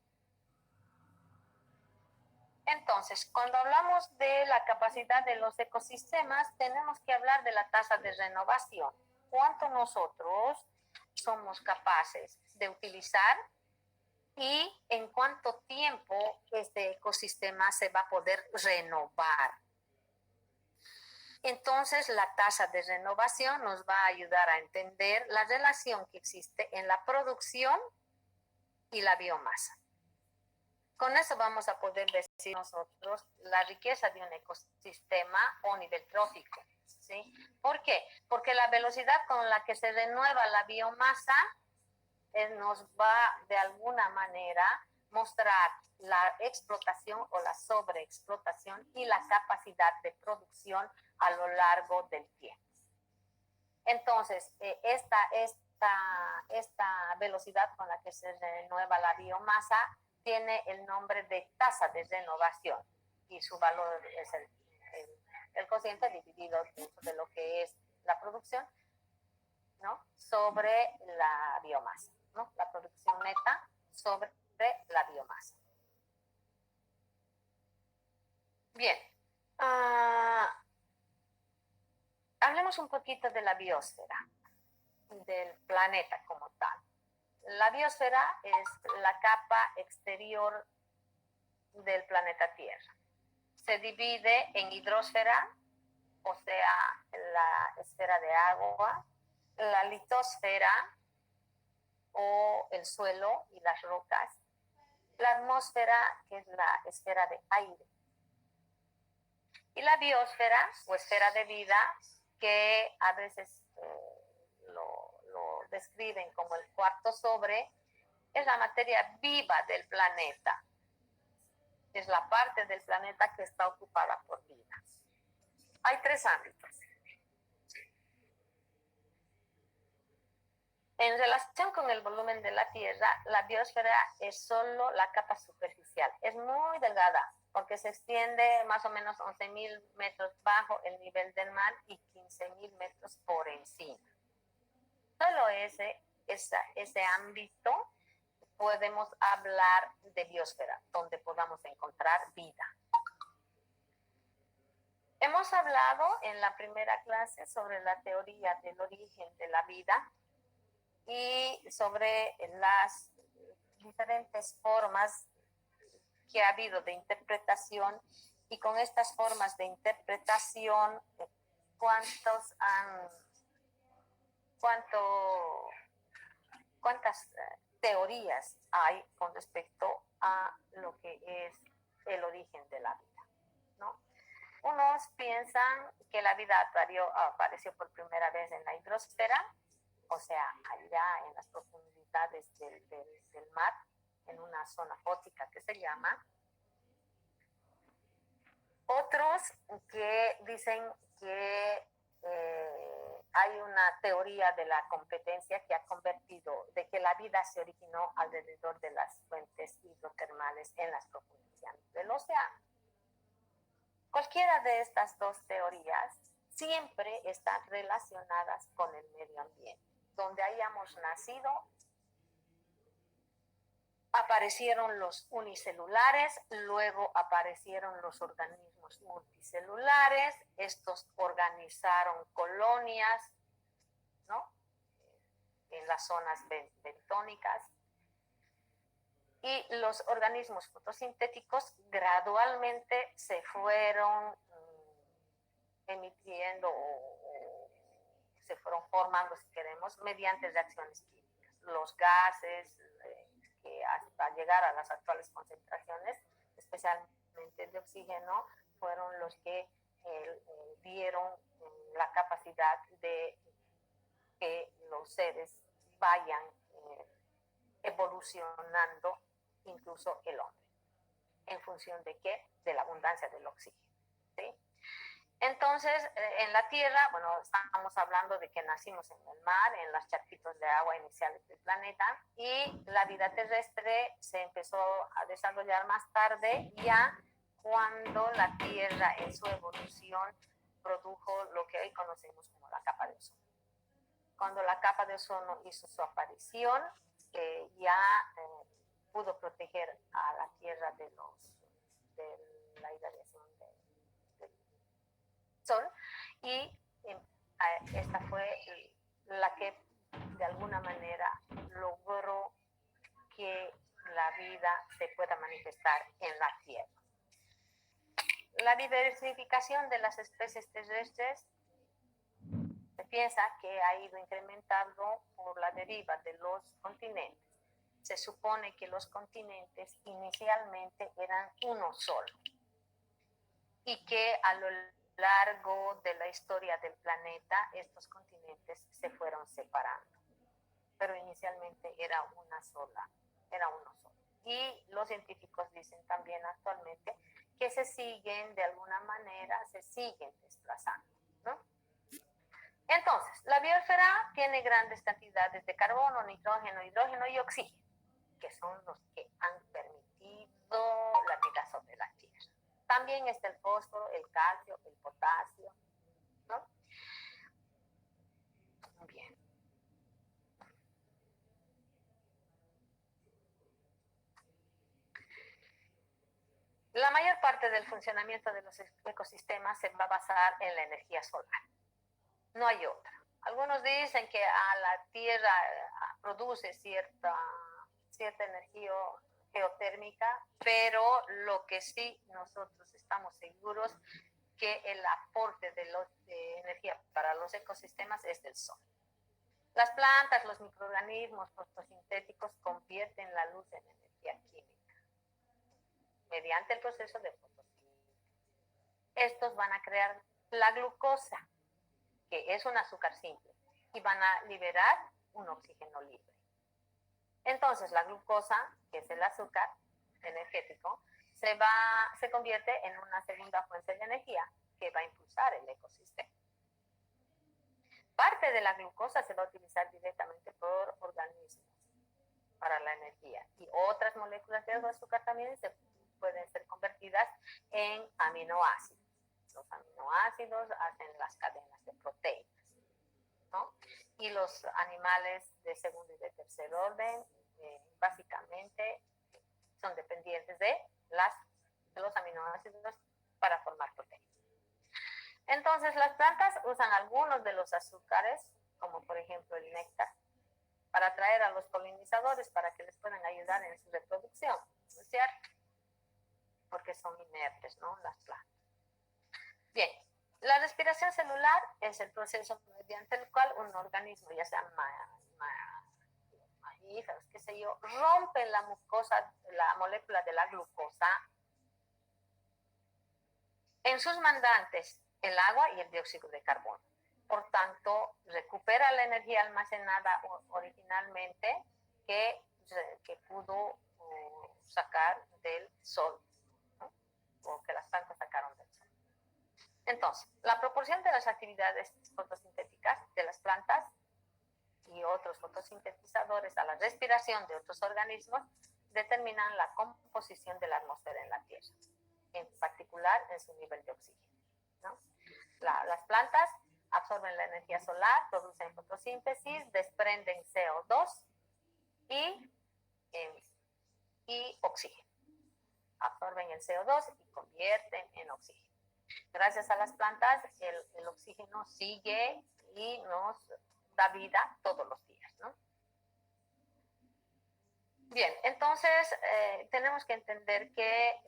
Entonces, cuando hablamos de la capacidad de los ecosistemas, tenemos que hablar de la tasa de renovación. ¿Cuánto nosotros somos capaces de utilizar y en cuánto tiempo este ecosistema se va a poder renovar? Entonces, la tasa de renovación nos va a ayudar a entender la relación que existe en la producción y la biomasa. Con eso vamos a poder decir nosotros la riqueza de un ecosistema a nivel trófico, ¿sí? ¿Por qué? Porque la velocidad con la que se renueva la biomasa nos va de alguna manera mostrar la explotación o la sobreexplotación y la capacidad de producción a lo largo del tiempo. Entonces, esta velocidad con la que se renueva la biomasa tiene el nombre de tasa de renovación y su valor es el cociente dividido dentro de lo que es la producción, ¿no? Sobre la biomasa, ¿no? La producción neta sobre la biomasa. Bien, hablemos un poquito de la biosfera, del planeta como tal. La biosfera es la capa exterior planeta Tierra. Se divide en hidrosfera, o sea, la esfera de agua, la litosfera o el suelo y las rocas, la atmósfera, que es la esfera de aire, y la biosfera o esfera de vida, que a veces lo describen como el cuarto sobre, es la materia viva del planeta. Es la parte del planeta que está ocupada por vida. Hay 3 ámbitos. En relación con el volumen de la Tierra, la biosfera es solo la capa superficial. Es muy delgada porque se extiende más o menos 11.000 metros bajo el nivel del mar y 15.000 metros por encima. Solo ese ámbito podemos hablar de biosfera, donde podamos encontrar vida. Hemos hablado en la primera clase sobre la teoría del origen de la vida y sobre las diferentes formas que ha habido de interpretación, y con estas formas de interpretación, cuántas teorías hay con respecto a lo que es el origen de la vida, ¿no? Unos piensan que la vida apareció por primera vez en la hidrosfera, o sea, allá en las profundidades del mar, en una zona fótica que se llama. Otros que dicen que hay una teoría de la competencia que ha convertido de que la vida se originó alrededor de las fuentes hidrotermales en las profundidades del océano. Cualquiera de estas 2 teorías siempre están relacionadas con el medio ambiente. Donde hayamos nacido, aparecieron los unicelulares, luego aparecieron los organismos multicelulares, estos organizaron colonias, ¿no?, en las zonas bentónicas, y los organismos fotosintéticos gradualmente se fueron emitiendo o se fueron formando, si queremos, mediante reacciones químicas. Los gases, que hasta llegar a las actuales concentraciones, especialmente de oxígeno, fueron los que dieron la capacidad de que los seres vayan evolucionando, incluso el hombre. ¿En función de qué? De la abundancia del oxígeno, ¿sí? Entonces, en la Tierra, bueno, estamos hablando de que nacimos en el mar, en los charquitos de agua iniciales del planeta, y la vida terrestre se empezó a desarrollar más tarde, ya cuando la Tierra en su evolución produjo lo que hoy conocemos como la capa de ozono. Cuando la capa de ozono hizo su aparición, ya pudo proteger a la Tierra de la irradiación del sol, y esta fue la que de alguna manera logró que la vida se pueda manifestar en la Tierra. La diversificación de las especies terrestres se piensa que ha ido incrementando por la deriva de los continentes. Se supone que los continentes inicialmente eran uno solo y que a lo largo de la historia del planeta estos continentes se fueron separando, pero inicialmente era uno solo. Y los científicos dicen también actualmente que de alguna manera se siguen desplazando, ¿no? Entonces, la biosfera tiene grandes cantidades de carbono, nitrógeno, hidrógeno y oxígeno, que son los que han permitido la vida sobre la Tierra. También está el fósforo, el calcio, el potasio, ¿no? Bien. La mayor parte del funcionamiento de los ecosistemas se va a basar en la energía solar. No hay otra. Algunos dicen que a la Tierra produce cierta energía geotérmica, pero lo que sí nosotros estamos seguros que el aporte de energía para los ecosistemas es del sol. Las plantas, los microorganismos fotosintéticos convierten la luz en energía química mediante el proceso de fotosíntesis. Estos van a crear la glucosa, que es un azúcar simple, y van a liberar un oxígeno libre. Entonces, la glucosa, que es el azúcar energético, se convierte en una segunda fuente de energía que va a impulsar el ecosistema. Parte de la glucosa se va a utilizar directamente por organismos para la energía, y otras moléculas de azúcar también pueden ser convertidas en aminoácidos. Los aminoácidos hacen las cadenas de proteínas, ¿no? Y los animales de segundo y de tercer orden básicamente son dependientes de los aminoácidos para formar proteínas. Entonces, las plantas usan algunos de los azúcares, como por ejemplo el néctar, para atraer a los polinizadores para que les puedan ayudar en su reproducción, ¿no es cierto? Porque son inertes, ¿no? Las plantas. Bien, la respiración celular es el proceso mediante el cual un organismo, ya sea mamíferos, qué sé yo, rompen la mucosa, la molécula de la glucosa en sus mandantes, el agua y el dióxido de carbono. Por tanto, recupera la energía almacenada originalmente que pudo sacar del sol, ¿no? O que las plantas sacaron del sol. Entonces, la proporción de las actividades fotosintéticas de las plantas y otros fotosintetizadores a la respiración de otros organismos determinan la composición de la atmósfera en la Tierra, en particular en su nivel de oxígeno, ¿no? Las plantas absorben la energía solar, producen fotosíntesis, desprenden CO2 y oxígeno. Absorben el CO2 y convierten en oxígeno. Gracias a las plantas, el oxígeno sigue y nos da vida todos los días, ¿no? Bien, entonces tenemos que entender que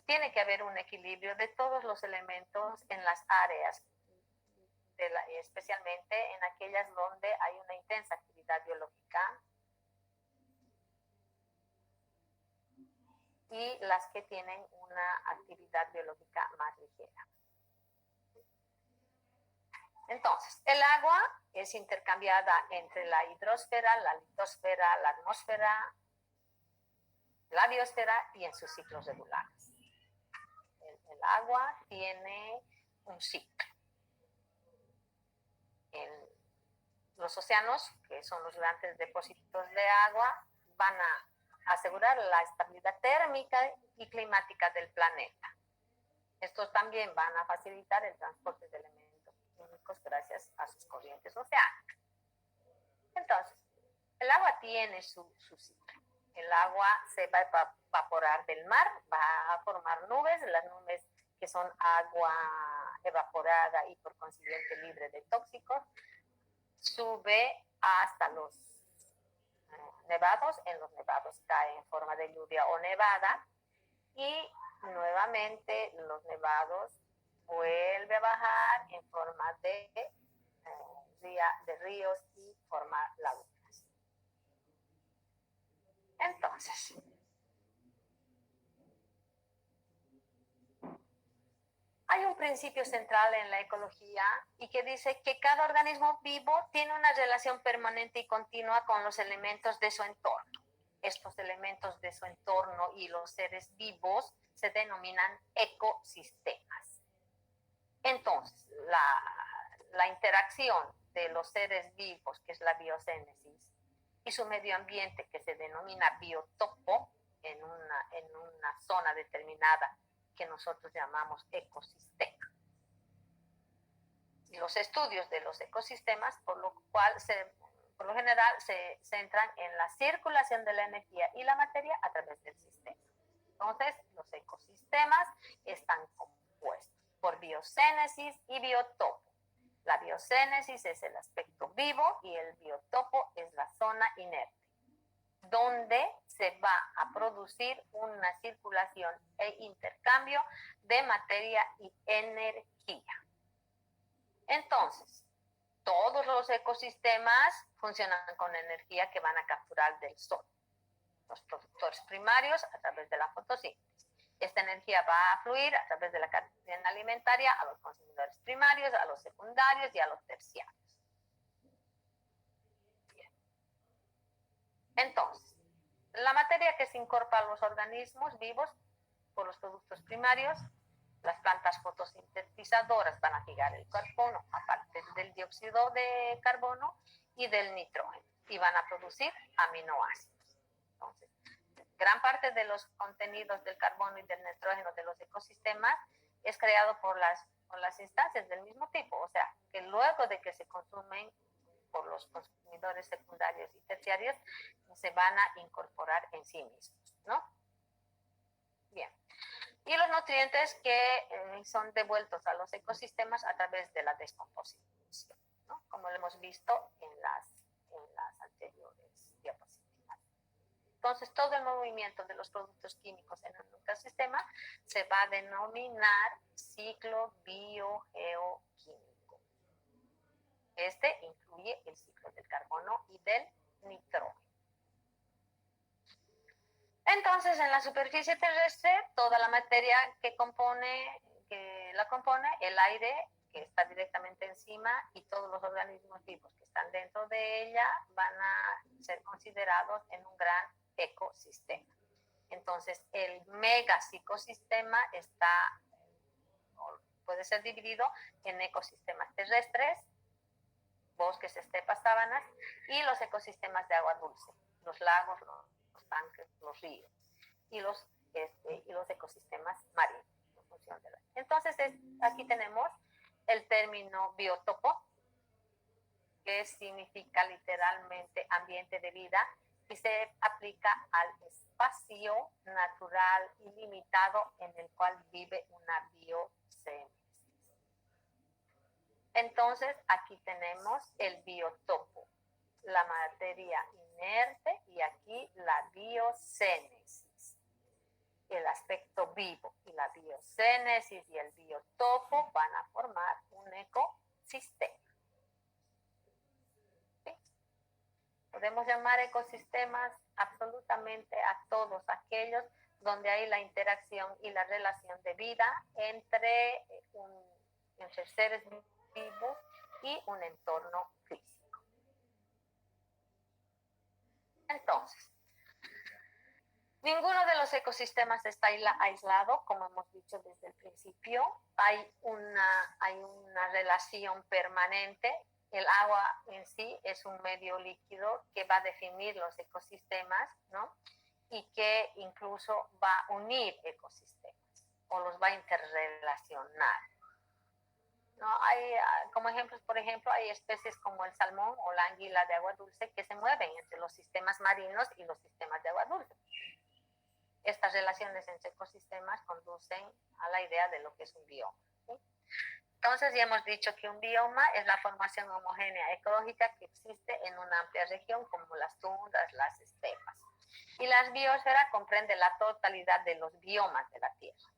tiene que haber un equilibrio de todos los elementos en las áreas, especialmente en aquellas donde hay una intensa actividad biológica y las que tienen una actividad biológica más ligera. Entonces, el agua es intercambiada entre la hidrosfera, la litosfera, la atmósfera, la biosfera y en sus ciclos regulares. El agua tiene un ciclo. En los océanos, que son los grandes depósitos de agua, van a asegurar la estabilidad térmica y climática del planeta. Estos también van a facilitar el transporte de elementos químicos gracias a sus corrientes oceánicas. Entonces, el agua tiene su ciclo. El agua se va a evaporar del mar, va a formar nubes, las nubes que son agua evaporada y por consiguiente libre de tóxicos, sube hasta los nevados. En los nevados cae en forma de lluvia o nevada y nuevamente los nevados vuelve a bajar en forma de ríos y forma lagunas. Entonces, hay un principio central en la ecología y que dice que cada organismo vivo tiene una relación permanente y continua con los elementos de su entorno. Estos elementos de su entorno y los seres vivos se denominan ecosistemas. Entonces, la interacción de los seres vivos, que es la biocénesis, y su medio ambiente, que se denomina biotopo, en una zona determinada que nosotros llamamos ecosistema. Y los estudios de los ecosistemas, por lo general, se centran en la circulación de la energía y la materia a través del sistema. Entonces, los ecosistemas están compuestos por biocénesis y biotopo. La biocénesis es el aspecto vivo y el biotopo es la zona inerte. donde se va a producir una circulación e intercambio de materia y energía. Entonces, todos los ecosistemas funcionan con energía que van a capturar del sol. Los productores primarios a través de la fotosíntesis. Esta energía va a fluir a través de la cadena alimentaria a los consumidores primarios, a los secundarios y a los terciarios. Bien. Entonces, la materia que se incorpora a los organismos vivos por los productos primarios, las plantas fotosintetizadoras van a fijar el carbono, aparte del dióxido de carbono y del nitrógeno, y van a producir aminoácidos. Entonces, gran parte de los contenidos del carbono y del nitrógeno de los ecosistemas es creado por las instancias del mismo tipo, o sea, que luego de que se consumen por los consumidores secundarios y terciarios, se van a incorporar en sí mismos, ¿no? Bien. Y los nutrientes que son devueltos a los ecosistemas a través de la descomposición, ¿no? Como lo hemos visto en las anteriores diapositivas. Entonces, todo el movimiento de los productos químicos en un ecosistema se va a denominar ciclo biogeoquímico. Este incluye el ciclo del carbono y del nitrógeno. Entonces, en la superficie terrestre, toda la materia que la compone, el aire que está directamente encima y todos los organismos vivos que están dentro de ella van a ser considerados en un gran ecosistema. Entonces, el megapsicosistema puede ser dividido en ecosistemas terrestres, bosques, estepas, sabanas, y los ecosistemas de agua dulce, los lagos, los tanques, los ríos, y los ecosistemas marinos. Entonces, aquí tenemos el término biotopo, que significa literalmente ambiente de vida, y se aplica al espacio natural ilimitado en el cual vive una biocénesis. Entonces, aquí tenemos el biotopo, la materia inerte, y aquí la biocénesis, el aspecto vivo. Y la biocénesis y el biotopo van a formar un ecosistema. ¿Sí? Podemos llamar ecosistemas absolutamente a todos aquellos donde hay la interacción y la relación de vida entre seres vivos y un entorno físico. Entonces, ninguno de los ecosistemas está aislado, como hemos dicho desde el principio. Hay una relación permanente. El agua en sí es un medio líquido que va a definir los ecosistemas, ¿no? Y que incluso va a unir ecosistemas o los va a interrelacionar, ¿no? Como ejemplos, por ejemplo, hay especies como el salmón o la anguila de agua dulce que se mueven entre los sistemas marinos y los sistemas de agua dulce. Estas relaciones entre ecosistemas conducen a la idea de lo que es un bioma, ¿sí? Entonces, ya hemos dicho que un bioma es la formación homogénea ecológica que existe en una amplia región como las tundras, las estepas. Y la biosfera comprende la totalidad de los biomas de la Tierra,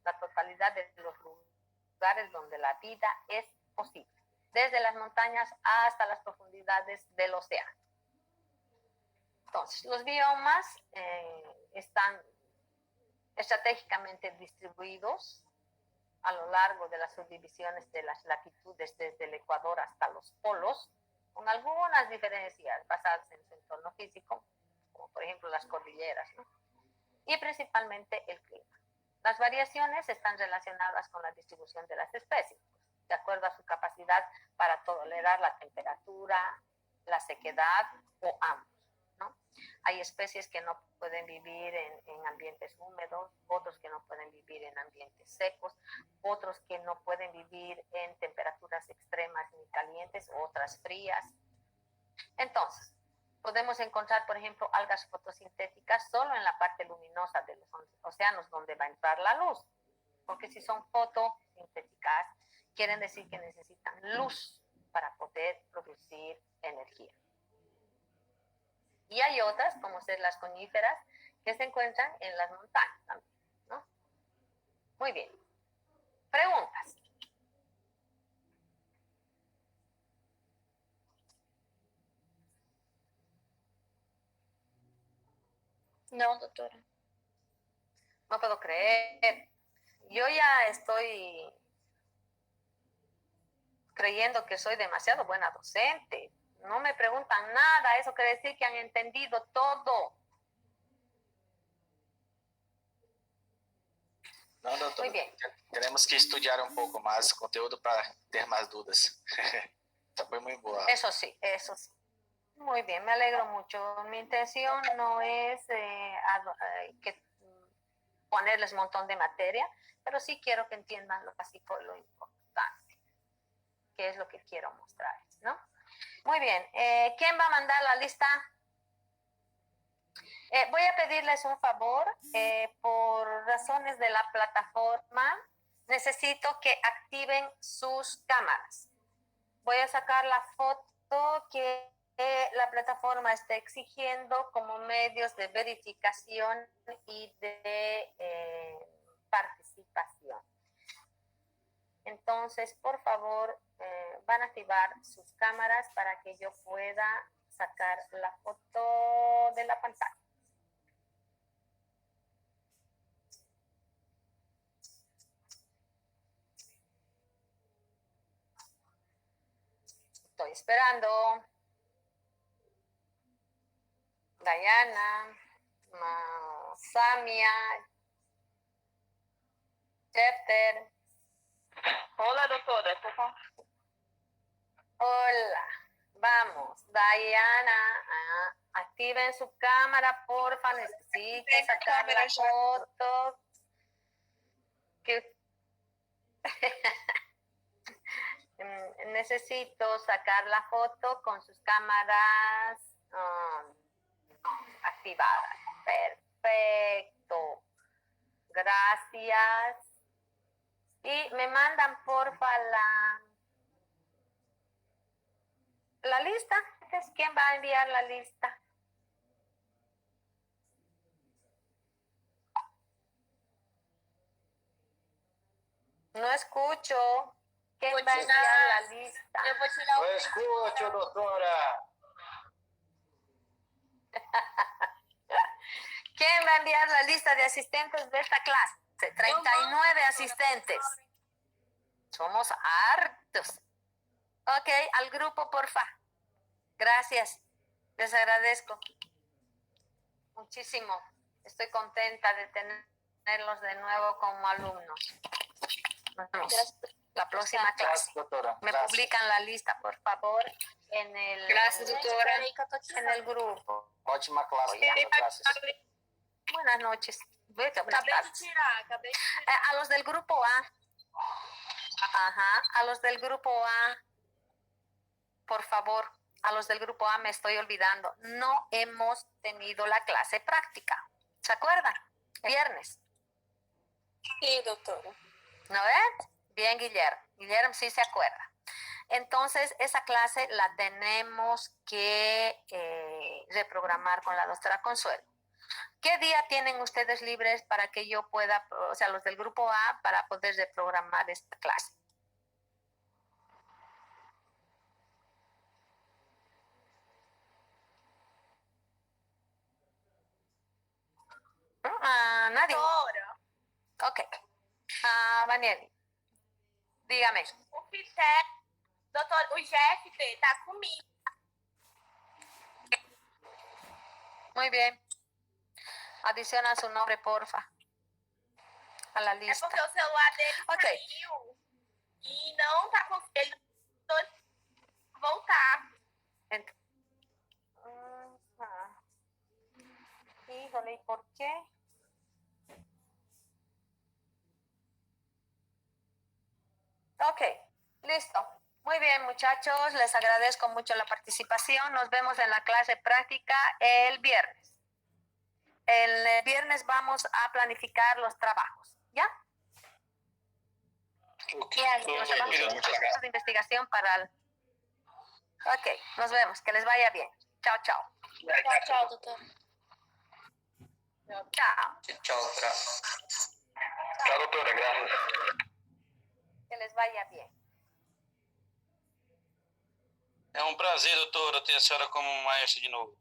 la totalidad de los lugares donde la vida es posible, desde las montañas hasta las profundidades del océano. Entonces, los biomas están estratégicamente distribuidos a lo largo de las subdivisiones de las latitudes desde el Ecuador hasta los polos, con algunas diferencias basadas en su entorno físico, como por ejemplo las cordilleras, ¿no? Y principalmente el clima. Las variaciones están relacionadas con la distribución de las especies, de acuerdo a su capacidad para tolerar la temperatura, la sequedad o ambos, ¿no? Hay especies que no pueden vivir en ambientes húmedos, otros que no pueden vivir en ambientes secos, otros que no pueden vivir en temperaturas extremas ni calientes, otras frías. Entonces, podemos encontrar, por ejemplo, algas fotosintéticas solo en la parte luminosa de los océanos donde va a entrar la luz, porque si son fotosintéticas, quieren decir que necesitan luz para poder producir energía. Y hay otras, como ser las coníferas, que se encuentran en las montañas también, ¿no? Muy bien. Preguntas. No, doctora. No puedo creer. Yo ya estoy creyendo que soy demasiado buena docente. No me preguntan nada. Eso quiere decir que han entendido todo. Não, doutor. Muy bien. Temos que estudar um pouco mais conteúdo para ter mais dúvidas. Foi muito boa. Eso sí, eso sí. Muy bien, me alegro mucho. Mi intención no es que ponerles un montón de materia, pero sí quiero que entiendan lo básico, lo importante, que es lo que quiero mostrarles, ¿no? Muy bien, ¿quién va a mandar la lista? Voy a pedirles un favor, por razones de la plataforma, necesito que activen sus cámaras. Voy a sacar la foto que la plataforma está exigiendo como medios de verificación y de participación. Entonces, por favor, van a activar sus cámaras para que yo pueda sacar la foto de la pantalla. Estoy esperando. Diana, Samia, Jefter. Hola, doctora. Por favor. Hola, vamos. Diana, activen su cámara, porfa. Necesito sacar la foto. Necesito sacar la foto con sus cámaras activadas. Perfecto. Gracias. Y me mandan porfa la lista. Entonces, ¿quién va a enviar la lista? No escucho. ¿Quién va a enviar la lista? Eu vou tirar o Eu escuto, doutora. ¿Quién va a enviar la lista de asistentes de esta clase? 39 asistentes. Somos hartos. Ok, al grupo, porfa. Gracias. Les agradezco muchísimo. Estoy contenta de tenerlos de nuevo como alumnos. Nos vemos la próxima clase. Graças, doutora. Me Graças. publican la lista, por favor, en el, Gracias, doctora. en el grupo. Ótima classe, Oye, doutora. Graças. Buenas noches. Buenas Acabei de tardes. tirar, acabei de tirar. A los del grupo A. Ajá, a los del grupo A. Por favor, a los del grupo A me estoy olvidando. No hemos tenido la clase práctica. ¿Se acuerdan? Viernes. Sí, doctora. ¿No ves? Bien, Guillermo. Guillermo sí se acuerda. Entonces, esa clase la tenemos que reprogramar con la doctora Consuelo. ¿Qué día tienen ustedes libres para que yo pueda, o sea, los del grupo A, para poder reprogramar esta clase? Nadie. Doutora, Ok. Vaniel, dígame. o Fité, doutor, o Jeff tá comigo. Muy bien. Adiciona su nombre, porfa, a la É lista. porque o celular dele Ok. saiu e não tá conseguindo voltar. Híjole, ¿y por qué? Ok, listo. Muy bien, muchachos, les agradezco mucho la participación. Nos vemos en la clase práctica el viernes. El viernes vamos a planificar los trabajos, ¿ya? Los trabajos de investigación para el... Ok, nos vemos. Que les vaya bien. Chao, chao. Tchau, doutora. Chao. Tchau, doutora. Tchau, doutora. Graças. Que les vaya bien. É um prazer, doutora, ter a senhora como maestra de novo.